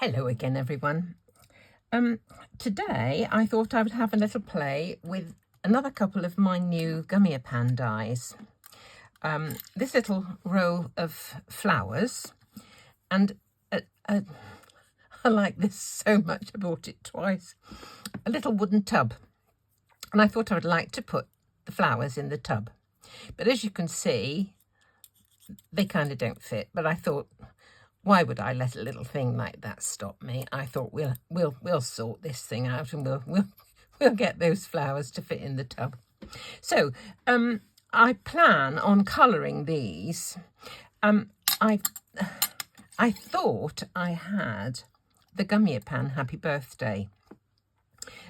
Hello again, everyone. Today I thought I would have a little play with another couple of my new Gummiapan dies. This little row of flowers, and I like this so much I bought it twice. A little wooden tub, and I thought I would like to put the flowers in the tub. But as you can see, they kind of don't fit. But I thought, why would I let a little thing like that stop me? I thought we'll sort this thing out, and we'll get those flowers to fit in the tub. So I plan on colouring these. I thought I had the Gummiapan Happy Birthday,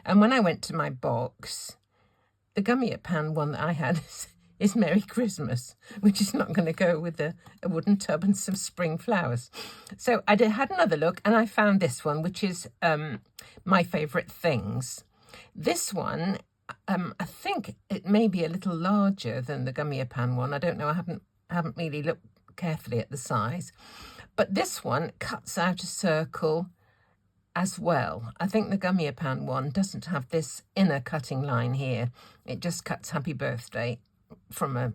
and when I went to my box, the Gummiapan one that I had is Merry Christmas, which is not going to go with a wooden tub and some spring flowers. So I had another look, and I found this one, which is my favourite things. This one, I think it may be a little larger than the Gummiapan one. I don't know. I haven't really looked carefully at the size, but this one cuts out a circle as well. I think the Gummiapan one doesn't have this inner cutting line here. It just cuts Happy Birthday from a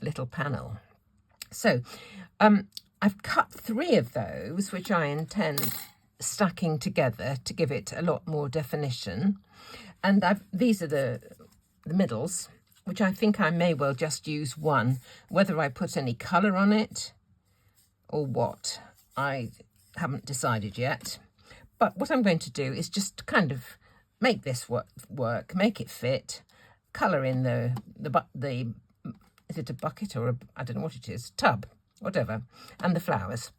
little panel. So I've cut 3 of those, which I intend stacking together to give it a lot more definition. And these are the middles, which I think I may well just use one. Whether I put any colour on it or what, I haven't decided yet. But what I'm going to do is just kind of make this work, make it fit, colour in the is it a bucket or I don't know what it is, tub, whatever, and the flowers,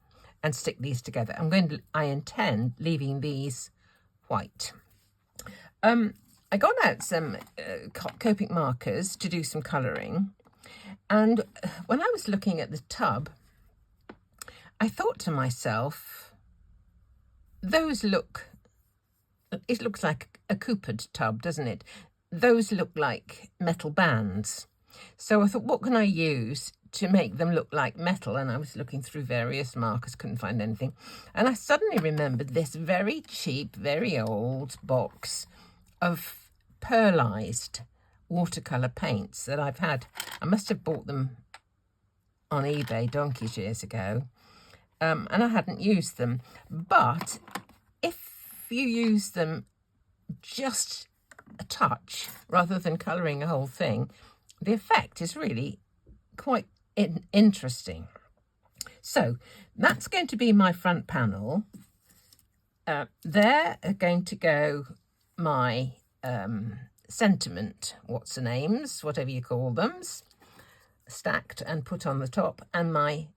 and stick these together. I intend leaving these white. I got out some Copic markers to do some colouring, and when I was looking at the tub, I thought to myself, it looks like a coopered tub, doesn't it? Those look like metal bands. So I thought, what can I use to make them look like metal? And I was looking through various markers, couldn't find anything. And I suddenly remembered this very cheap, very old box of pearlized watercolour paints that I've had. I must have bought them on eBay donkeys years ago. And I hadn't used them. But if you use them just a touch rather than colouring a whole thing, the effect is really quite interesting. So that's going to be my front panel. There are going to go my sentiment, what's-her-names, whatever you call them, stacked and put on the top, and my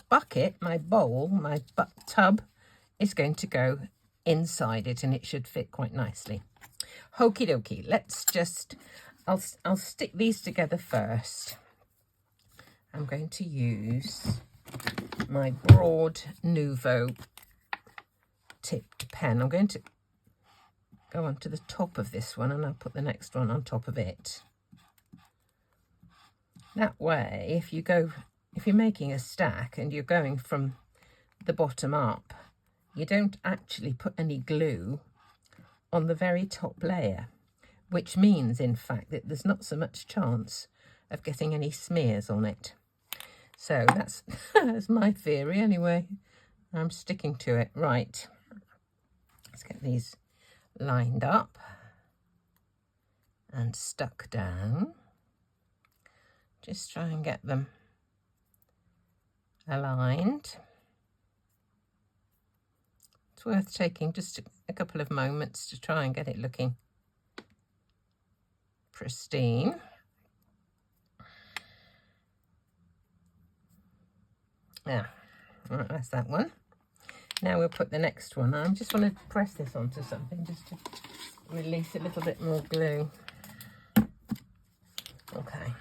bucket, my bowl, my tub is going to go inside it, and it should fit quite nicely. Okie dokie, let's just, I'll stick these together first. I'm going to use my broad Nouveau tipped pen. I'm going to go onto the top of this one, and I'll put the next one on top of it. That way, if you're making a stack and you're going from the bottom up, you don't actually put any glue on the very top layer, which means, in fact, that there's not so much chance of getting any smears on it. So that's my theory anyway. I'm sticking to it. Right, let's get these lined up and stuck down. Just try and get them aligned. It's worth taking just a couple of moments to try and get it looking pristine. Yeah, right, that's that one. Now we'll put the next one. I just want to press this onto something just to release a little bit more glue. Okay.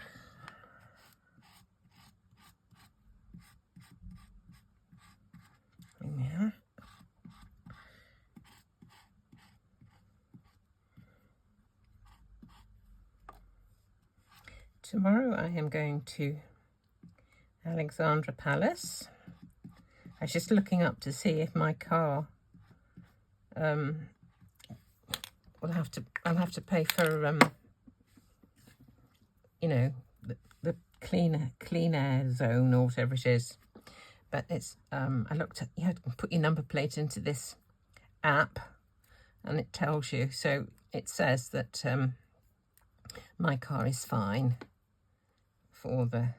Yeah. Tomorrow I am going to Alexandra Palace. I was just looking up to see if my car I'll have to pay for you know, the clean air zone or whatever it is. But it's I looked at, you had to put your number plate into this app and it tells you. So it says that my car is fine for the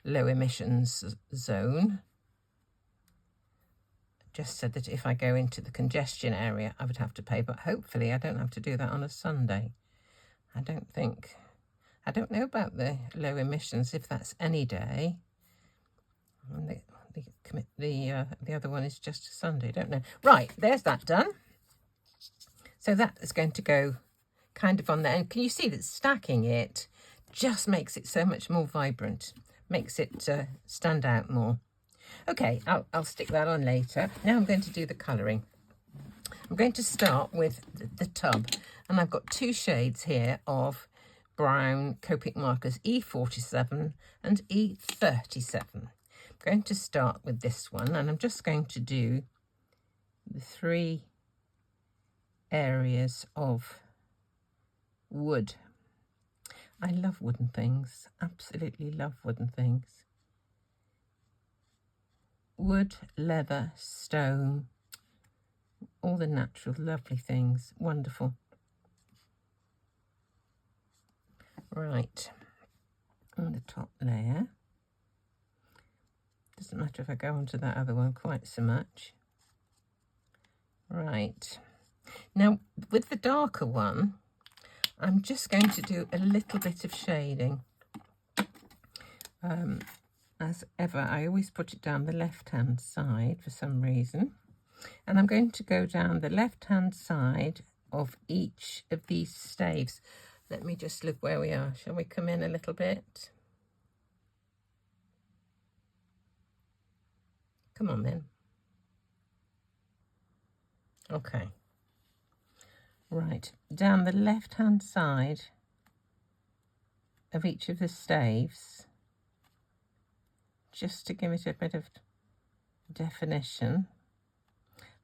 low emissions zone. Just said that if I go into the congestion area I would have to pay, but hopefully I don't have to do that on a Sunday. I don't know about the low emissions, if that's any day. And the other one is just a Sunday, don't know. Right, there's that done. So that is going to go kind of on there. And can you see that stacking it just makes it so much more vibrant, makes it stand out more. Okay, I'll stick that on later. Now I'm going to do the colouring. I'm going to start with the tub, and I've got two shades here of brown Copic markers, E47 and E37. I'm going to start with this one, and I'm just going to do the 3 areas of wood. I love wooden things, absolutely love wooden things. Wood, leather, stone, all the natural lovely things, wonderful. Right, on the top layer. Doesn't matter if I go onto that other one quite so much. Right, now with the darker one, I'm just going to do a little bit of shading. As ever, I always put it down the left-hand side for some reason. And I'm going to go down the left-hand side of each of these staves. Let me just look where we are. Shall we come in a little bit? Come on then. Okay. Right, down the left-hand side of each of the staves, just to give it a bit of definition.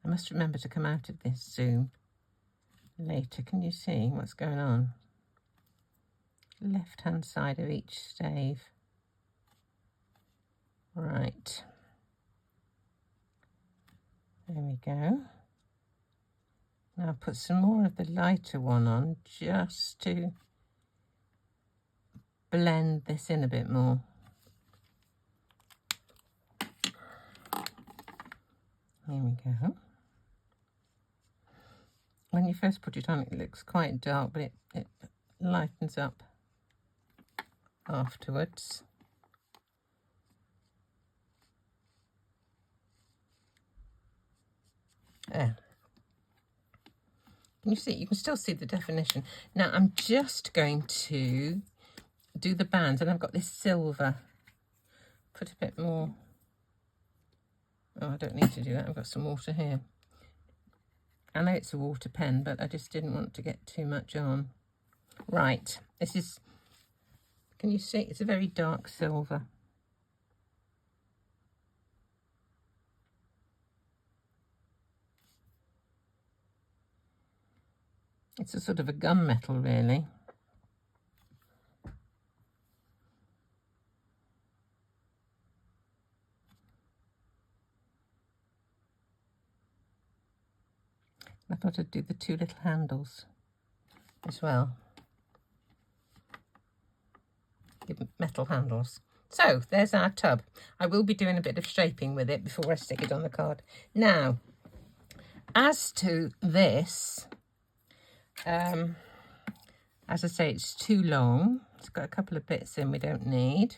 I must remember to come out of this zoom later. Can you see what's going on? Left-hand side of each stave. Right. There we go. Now I'll put some more of the lighter one on just to blend this in a bit more. Here we go. When you first put it on, it looks quite dark, but it lightens up afterwards. There. Can you see? You can still see the definition. Now I'm just going to do the bands, and I've got this silver. Put a bit more. Oh, I don't need to do that. I've got some water here. I know it's a water pen, but I just didn't want to get too much on. Right, this is, can you see? It's a very dark silver. It's a sort of a gunmetal, really. I thought I'd do the 2 little handles as well. The metal handles. So there's our tub. I will be doing a bit of shaping with it before I stick it on the card. Now, as to this, as I say, it's too long. It's got a couple of bits in we don't need.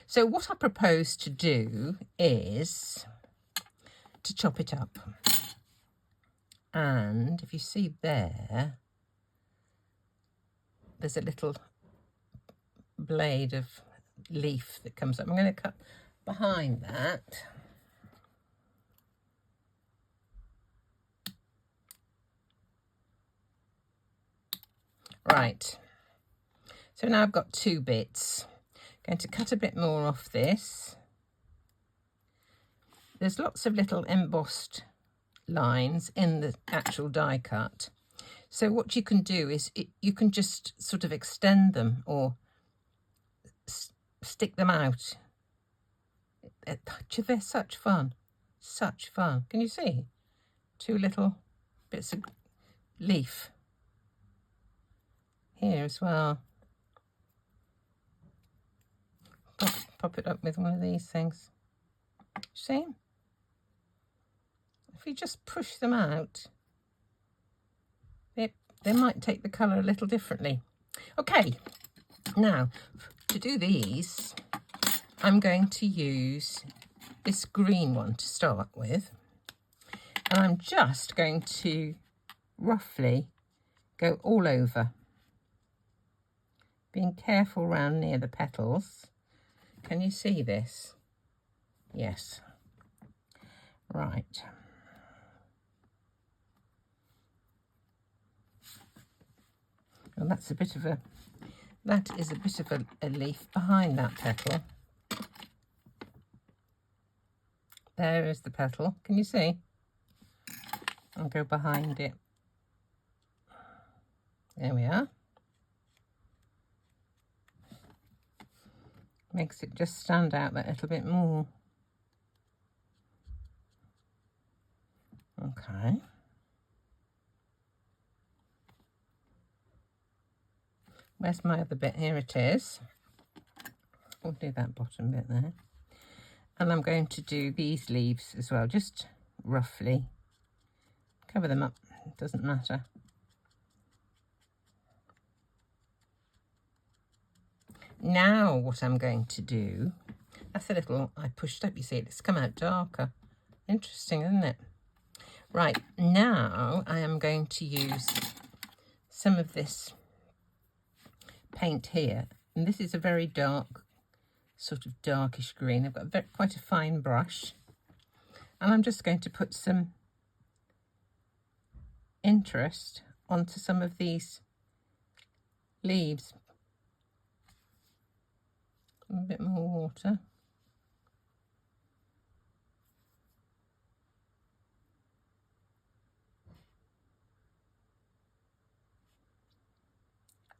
So what I propose to do is to chop it up. And if you see there, there's a little blade of leaf that comes up. I'm going to cut behind that. Right, so now I've got 2 bits. Going to cut a bit more off this. There's lots of little embossed lines in the actual die cut. So what you can do is you can just sort of extend them or stick them out. They're such fun, such fun. Can you see? 2 little bits of leaf here as well. Pop it up with one of these things. See? If you just push them out, they might take the colour a little differently. Okay, now to do these, I'm going to use this green one to start with, and I'm just going to roughly go all over, being careful round near the petals. Can you see this? Yes. Right. Well, that is a bit of a leaf behind that petal. There is the petal. Can you see? I'll go behind it. There we are. Makes it just stand out that little bit more. Okay. Where's my other bit? Here it is. We'll do that bottom bit there. And I'm going to do these leaves as well, just roughly. Cover them up, it doesn't matter. Now what I'm going to do, that's a little, I pushed up, you see, it's come out darker. Interesting, isn't it? Right, now I am going to use some of this paint here. And this is a very dark, sort of darkish green. I've got quite a fine brush. And I'm just going to put some interest onto some of these leaves. A bit more water.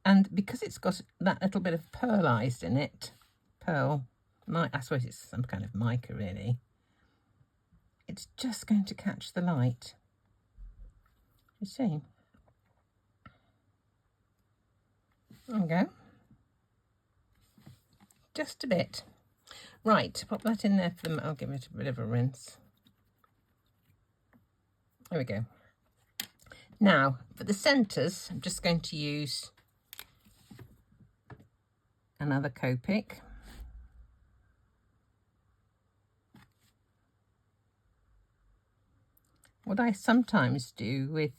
And because it's got that little bit of pearlized in it, I suppose it's some kind of mica really, it's just going to catch the light. You see? There we go. Just a bit. Right, pop that in there for them. I'll give it a bit of a rinse. There we go. Now, for the centres, I'm just going to use another Copic. What I sometimes do with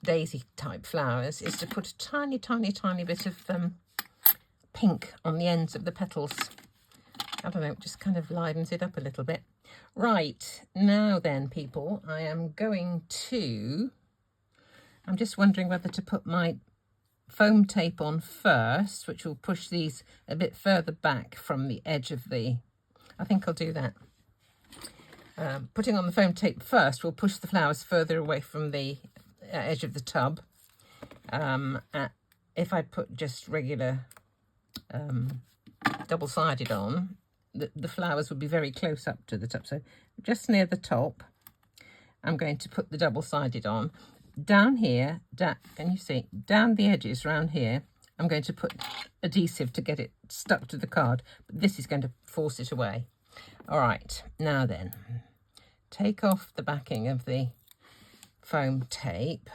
daisy type flowers is to put a tiny bit of pink on the ends of the petals. I don't know, it just kind of livens it up a little bit. Right, now then people, I'm just wondering whether to put my foam tape on first, which will push these a bit further back from the edge of the, I think I'll do that. Putting on the foam tape first will push the flowers further away from the edge of the tub. If I put just regular double-sided on, the flowers would be very close up to the top. So just near the top, I'm going to put the double-sided on. Down here, can you see, down the edges around here, I'm going to put adhesive to get it stuck to the card. But this is going to force it away. All right, now then, take off the backing of the foam tape.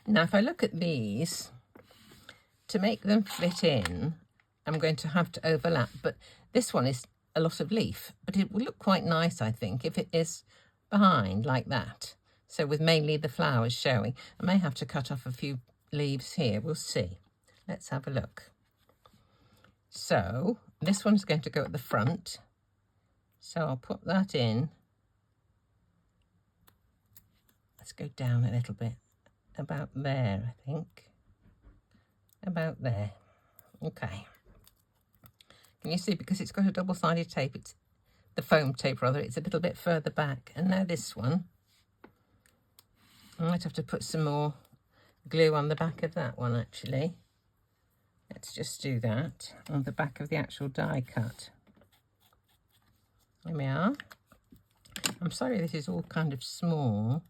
Now, if I look at these, to make them fit in, I'm going to have to overlap, but this one is a lot of leaf, but it will look quite nice, I think, if it is behind like that. So with mainly the flowers showing. I may have to cut off a few leaves here, we'll see. Let's have a look. So this one's going to go at the front. So I'll put that in. Let's go down a little bit. About there, I think. About there. Okay. Can you see, because it's got a double-sided tape, the foam tape rather, it's a little bit further back. And now this one, I might have to put some more glue on the back of that one actually. Let's just do that on the back of the actual die cut. There we are. I'm sorry this is all kind of small.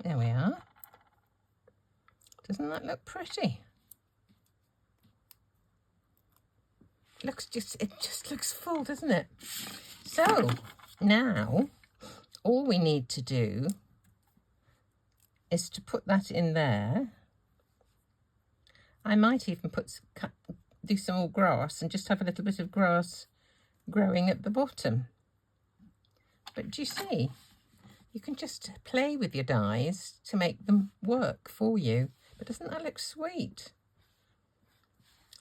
There we are. Doesn't that look pretty? It just looks full, doesn't it? So now all we need to do is to put that in there. I might even do some more grass and just have a little bit of grass growing at the bottom. But do you see? You can just play with your dies to make them work for you. But doesn't that look sweet?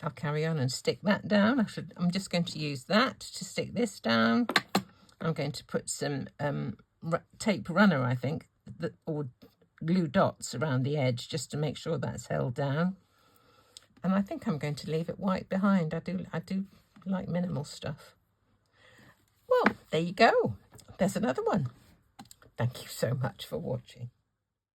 I'll carry on and stick that down. I'm just going to use that to stick this down. I'm going to put some tape runner, I think, or glue dots around the edge just to make sure that's held down. And I think I'm going to leave it white behind. I do like minimal stuff. Well, there you go. There's another one. Thank you so much for watching.